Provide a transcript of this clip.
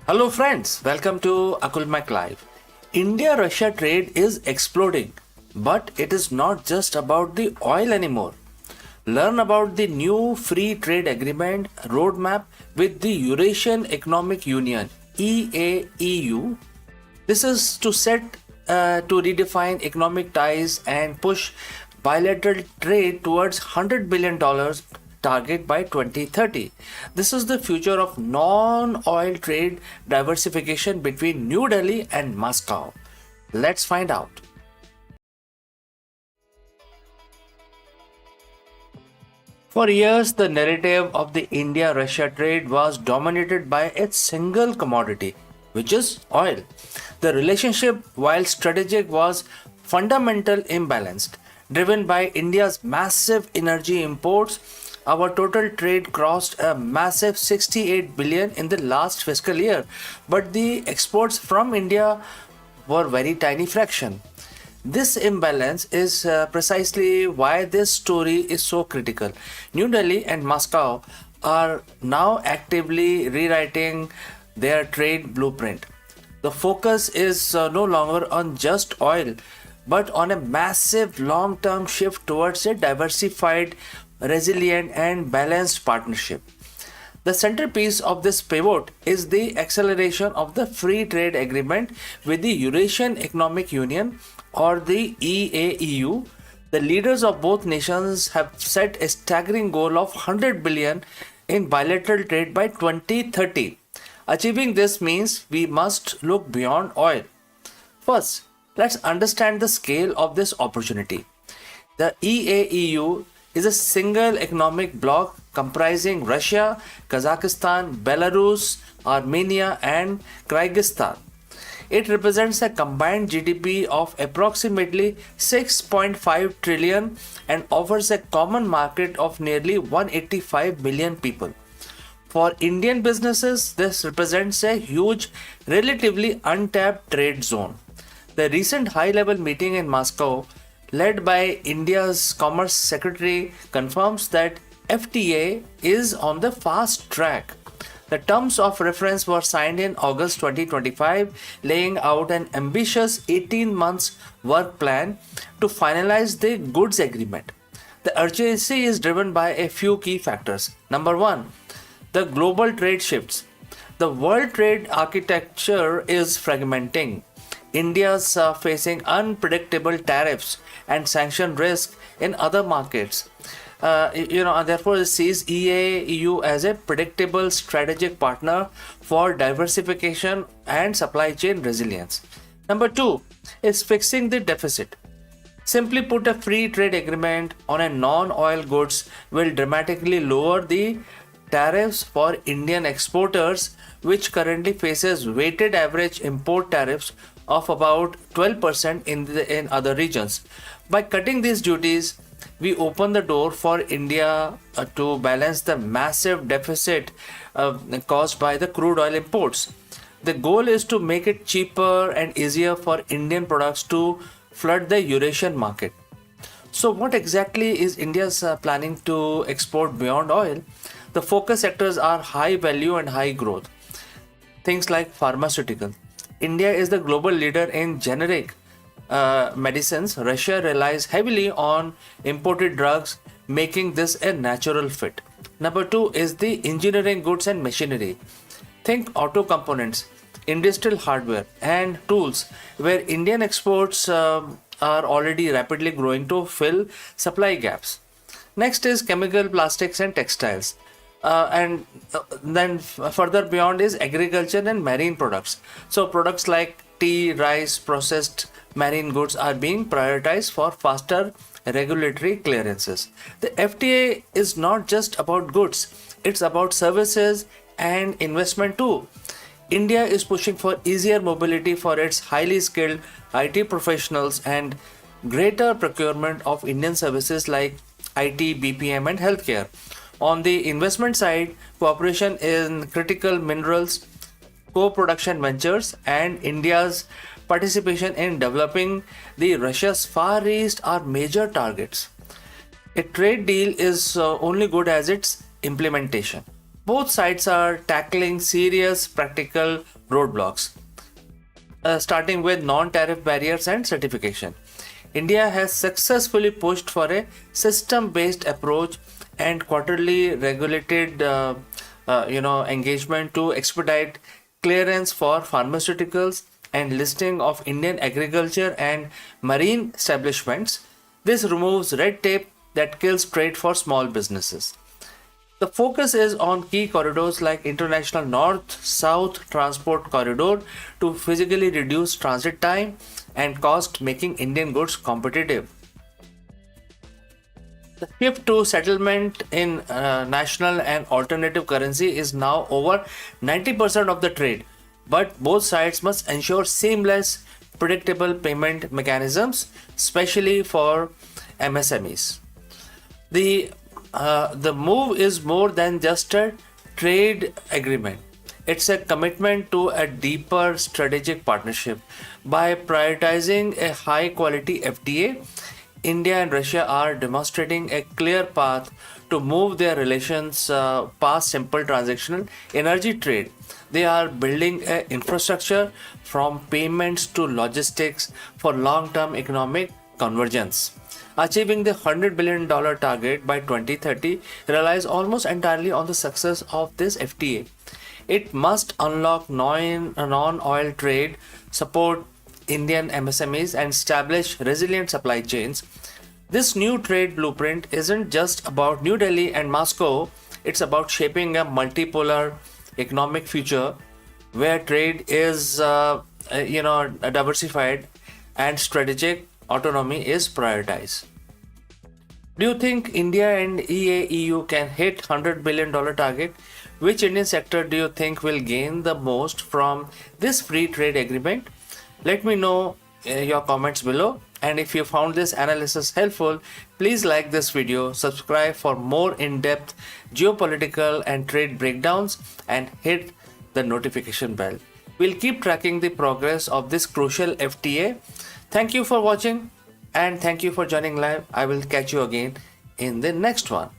Hello friends, welcome to Akulmak Live. India-Russia trade is exploding, but it is not just about the oil anymore. Learn about the new free trade agreement roadmap with the Eurasian Economic Union (EAEU). This is to redefine economic ties and push bilateral trade towards $100 billion target by 2030. This is the future of non-oil trade diversification between New Delhi and Moscow. Let's find out. For years, the narrative of the India-Russia trade was dominated by its single commodity, which is oil. The relationship, while strategic, was fundamental imbalanced. Driven by India's massive energy imports, our total trade crossed a massive 68 billion in the last fiscal year, but the exports from India were very tiny fraction. This imbalance is precisely why this story is so critical. New Delhi and Moscow are now actively rewriting their trade blueprint. The focus is no longer on just oil, but on a massive long term shift towards a diversified, resilient, and balanced partnership. The centerpiece of this pivot is the acceleration of the free trade agreement with the Eurasian Economic Union or the EAEU. The leaders of both nations have set a staggering goal of 100 billion in bilateral trade by 2030. Achieving this means we must look beyond oil. First, let's understand the scale of this opportunity. The EAEU is a single economic bloc comprising Russia, Kazakhstan, Belarus, Armenia, and Kyrgyzstan. It represents a combined GDP of approximately 6.5 trillion and offers a common market of nearly 185 million people. For Indian businesses, this represents a huge, relatively untapped trade zone. The recent high-level meeting in Moscow, led by India's Commerce Secretary, confirms that FTA is on the fast track. The terms of reference were signed in August 2025, laying out an ambitious 18 months work plan to finalize the goods agreement. The urgency is driven by a few key factors. Number one, the global trade shifts. The world trade architecture is fragmenting. India is facing unpredictable tariffs and sanction risk in other markets. Therefore, it sees EAEU as a predictable strategic partner for diversification and supply chain resilience. Number two is fixing the deficit. Simply put, a free trade agreement on a non-oil goods will dramatically lower the tariffs for Indian exporters, which currently faces weighted average import tariffs of about 12% in other regions. By cutting these duties, we open the door for India to balance the massive deficit caused by the crude oil imports. The goal is to make it cheaper and easier for Indian products to flood the Eurasian market. So, what exactly is India's planning to export beyond oil? The focus sectors are high value and high growth. Things like pharmaceutical. India is the global leader in generic medicines. Russia relies heavily on imported drugs, making this a natural fit. Number two is the engineering goods and machinery. Think auto components, industrial hardware, and tools, where Indian exports are already rapidly growing to fill supply gaps. Next is chemical, plastics, and textiles. Then further beyond is agriculture and marine products. So products like tea, rice, processed marine goods are being prioritized for faster regulatory clearances. The FTA is not just about goods, it's about services and investment too. India is pushing for easier mobility for its highly skilled IT professionals and greater procurement of Indian services like IT, BPM, and healthcare. On the investment side, cooperation in critical minerals, co-production ventures, and India's participation in developing the Russia's Far East are major targets. A trade deal is only good as its implementation. Both sides are tackling serious practical roadblocks, starting with non-tariff barriers and certification. India has successfully pushed for a system-based approach and quarterly regulated engagement to expedite clearance for pharmaceuticals and listing of Indian agriculture and marine establishments. This removes red tape that kills trade for small businesses. The focus is on key corridors like international north-south transport corridor to physically reduce transit time and cost, making Indian goods competitive. The shift to settlement in national and alternative currency is now over 90% of the trade, but both sides must ensure seamless, predictable payment mechanisms, especially for MSMEs. The move is more than just a trade agreement. It's a commitment to a deeper strategic partnership. By prioritizing a high quality FTA, India and Russia are demonstrating a clear path to move their relations past simple transactional energy trade. They are building an infrastructure from payments to logistics for long term economic convergence. Achieving the $100 billion target by 2030 relies almost entirely on the success of this FTA. It must unlock non-oil trade, support Indian MSMEs, and establish resilient supply chains. This new trade blueprint isn't just about New Delhi and Moscow, it's about shaping a multipolar economic future where trade is diversified and strategic autonomy is prioritized. Do you think India and EAEU can hit $100 billion target? Which Indian sector do you think will gain the most from this free trade agreement? Let me know your comments below. And if you found this analysis helpful, please like this video, subscribe for more in-depth geopolitical and trade breakdowns, and hit the notification bell. We'll keep tracking the progress of this crucial FTA. Thank you for watching and thank you for joining live. I will catch you again in the next one.